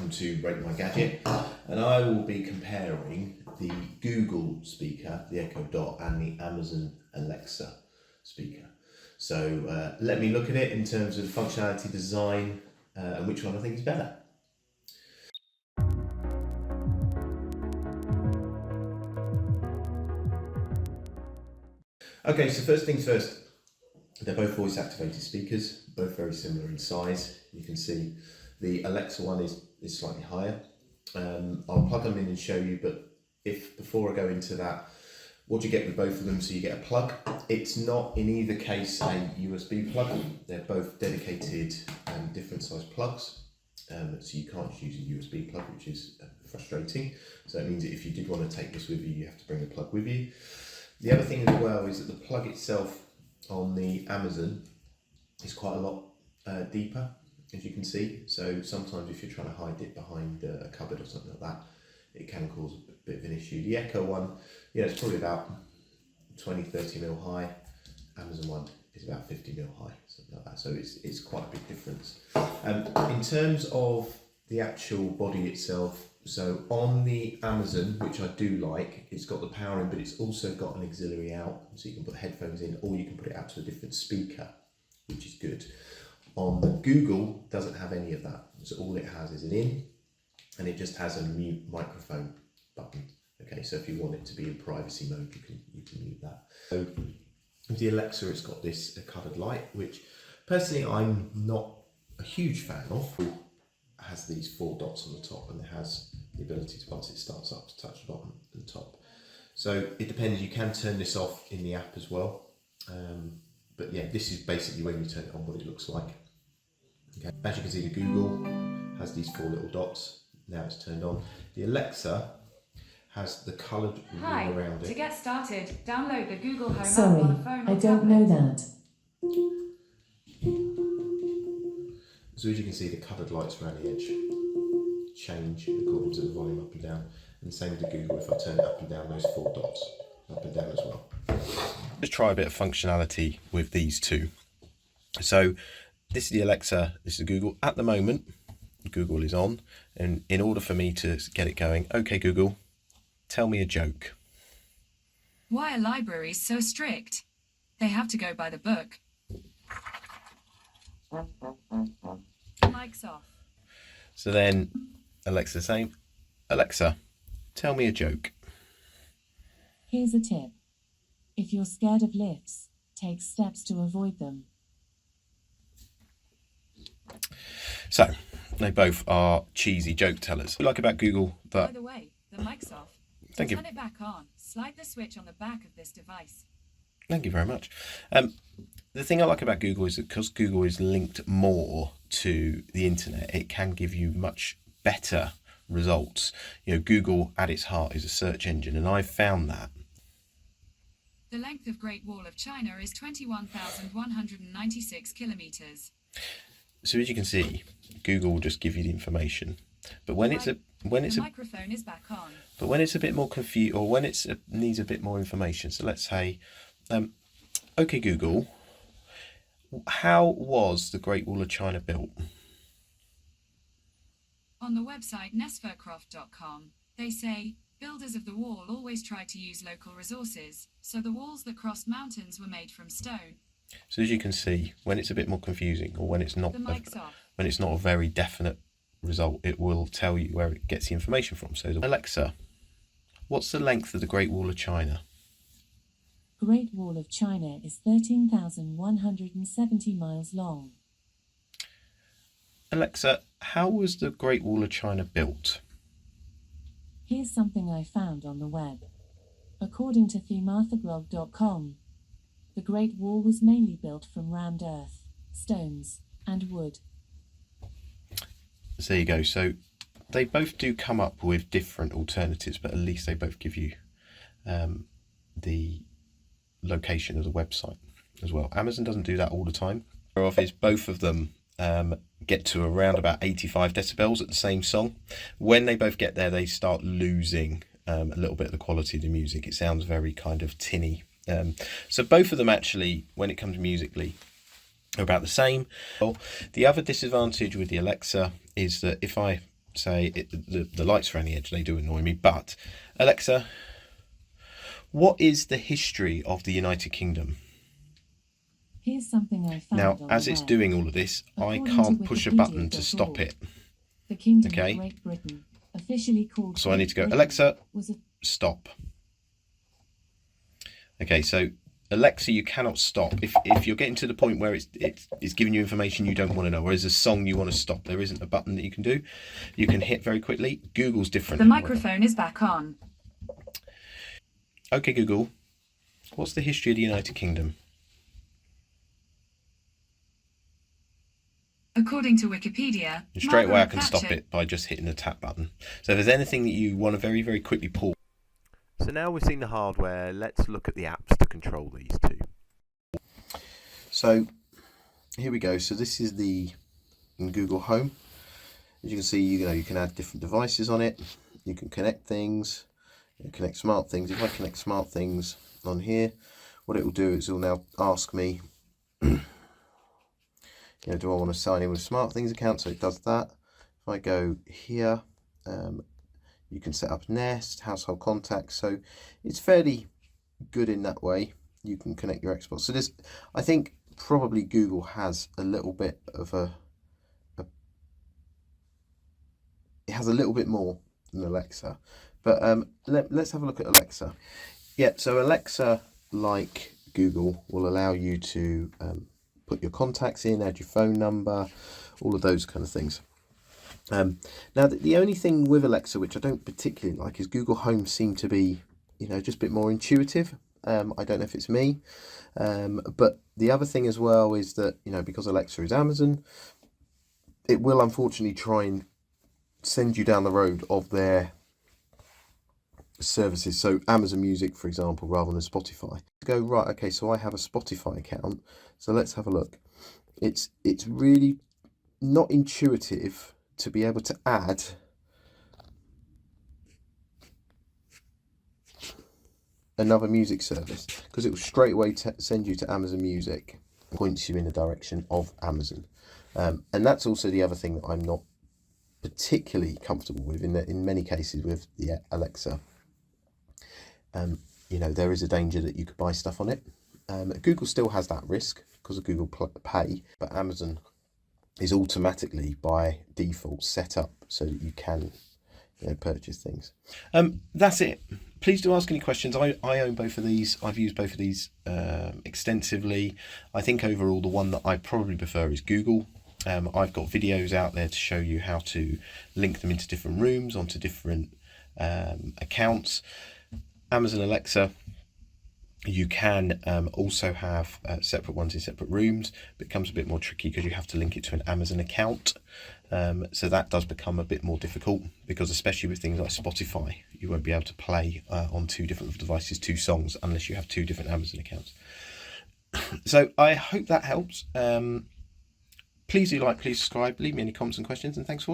welcome to Rate My Gadget, and I will be comparing the Google speaker, the Echo Dot, and the Amazon Alexa speaker. So let me look at it in terms of functionality, design, and which one I think is better. Okay, so first things first, they're both voice activated speakers, both very similar in size. You can see the Alexa one is slightly higher. I'll plug them in and show you, but before I go into that, what do you get with both of them? So you get a plug. It's not in either case a USB plug. They're both dedicated different size plugs. So you can't use a USB plug, which is frustrating. So it means that if you did want to take this with you, you have to bring a plug with you. The other thing as well is that the plug itself on the Amazon is quite a lot deeper, as you can see. So sometimes if you're trying to hide it behind a cupboard or something like that, it can cause a bit of an issue. The Echo one, it's probably about 20-30 mil high. Amazon one is about 50 mil high, something like that. So it's quite a big difference. In terms of the actual body itself, so on the Amazon, which I do like, it's got the power in, but it's also got an auxiliary out, so you can put headphones in, or you can put it out to a different speaker, which is good. On the Google, doesn't have any of that. So all it has is an in, and it just has a mute microphone button. Okay, so if you want it to be in privacy mode, you can mute that. So with the Alexa, it's got this coloured light, which personally I'm not a huge fan of. It has these 4 dots on the top, and it has the ability to, once it starts up, to touch the bottom and top. So it depends. You can turn this off in the app as well. But yeah, this is basically when you turn it on what it looks like. Okay. As you can see, the Google has these 4 little dots. Now it's turned on. The Alexa has the coloured ring around it. To get started, download the Google Home app on a phone or I don't know that. So as you can see, the coloured lights around the edge change according to the volume up and down. And same with the Google, if I turn it up and down, those 4 dots up and down as well. Let's try a bit of functionality with these two. So this is the Alexa, this is the Google. At the moment, Google is on, and in order for me to get it going, okay Google, tell me a joke. Why are libraries so strict? They have to go by the book. Mic's off. So then Alexa's saying, Alexa, tell me a joke. Here's a tip. If you're scared of lifts, take steps to avoid them. So they both are cheesy joke tellers. What I like about Google that... By the way, the mic's off. Thank you. Turn it back on. Slide the switch on the back of this device. Thank you very much. The thing I like about Google is that because Google is linked more to the internet, it can give you much better results. Google at its heart is a search engine, and I've found that. The length of Great Wall of China is 21,196 kilometers. So as you can see, Google will just give you the information, but when the microphone is back on. But when it's a bit more confused, or when it needs a bit more information, so let's say, okay Google, how was the Great Wall of China built? On the website nesvercroft.com, they say, builders of the wall always tried to use local resources, so the walls that crossed mountains were made from stone. So as you can see, when it's a bit more confusing, or when it's not a very definite result, it will tell you where it gets the information from. So Alexa, what's the length of the Great Wall of China? Great Wall of China is 13,170 miles long. Alexa, how was the Great Wall of China built? Here's something I found on the web. According to themarthablog.com, the Great Wall was mainly built from rammed earth, stones, and wood. So there you go. So they both do come up with different alternatives, but at least they both give you the location of the website as well. Amazon doesn't do that all the time. Both of them get to around about 85 decibels at the same song. When they both get there, they start losing a little bit of the quality of the music. It sounds very kind of tinny. So both of them actually, when it comes musically, are about the same. The other disadvantage with the Alexa is that if I say the lights around the edge, they do annoy me. But Alexa, what is the history of the United Kingdom? Here's something I found Now, on as the it's web. doing all of this, I According can't to push a button to Wikipedia.org, stop it. The Kingdom Okay. of Great Britain, officially called So I need to go, Great Britain, Alexa, was a stop. Okay, so Alexa, you cannot stop. If you're getting to the point where it's giving you information you don't want to know, or there's a song you want to stop, there isn't a button that you can do. You can hit very quickly. Google's different. The microphone is back on. Okay, Google, what's the history of the United Kingdom? According to Wikipedia, And straight away I Margaret can stop Thatcher- it by just hitting the tap button. So if there's anything that you want to very, very quickly pause. So now we've seen the hardware, let's look at the apps to control these two. So here we go. So this is in Google Home. As you can see, you can add different devices on it. You can connect things, connect smart things. If I connect smart things on here, what it will do is it will now ask me, do I want to sign in with a Smart Things account? So it does that. If I go here, you can set up Nest, household contacts. So it's fairly good in that way. You can connect your Xbox. So I think probably Google has a little bit of it has a little bit more than Alexa. But let's have a look at Alexa. Yeah, so Alexa, like Google, will allow you to put your contacts in, add your phone number, all of those kind of things. Now, the only thing with Alexa, which I don't particularly like, is Google Home seemed to be, just a bit more intuitive. I don't know if it's me. But the other thing as well is that, because Alexa is Amazon, it will unfortunately try and send you down the road of their services. So Amazon Music, for example, rather than Spotify. Go, right, okay, so I have a Spotify account. So let's have a look. It's really not intuitive to be able to add another music service, because it will straight away send you to Amazon Music, points you in the direction of Amazon. And that's also the other thing that I'm not particularly comfortable with in many cases with the Alexa. There is a danger that you could buy stuff on it. Google still has that risk because of Google Pay, but Amazon is automatically by default set up so that you can purchase things. That's it. Please do ask any questions. I own both of these. I've used both of these extensively. I think overall the one that I probably prefer is Google. I've got videos out there to show you how to link them into different rooms, onto different accounts. Amazon Alexa, you can also have separate ones in separate rooms, but it becomes a bit more tricky because you have to link it to an Amazon account. So that does become a bit more difficult, because especially with things like Spotify, you won't be able to play on two different devices, two songs, unless you have two different Amazon accounts. So I hope that helps. Please do like, please subscribe, leave me any comments and questions, and thanks for watching.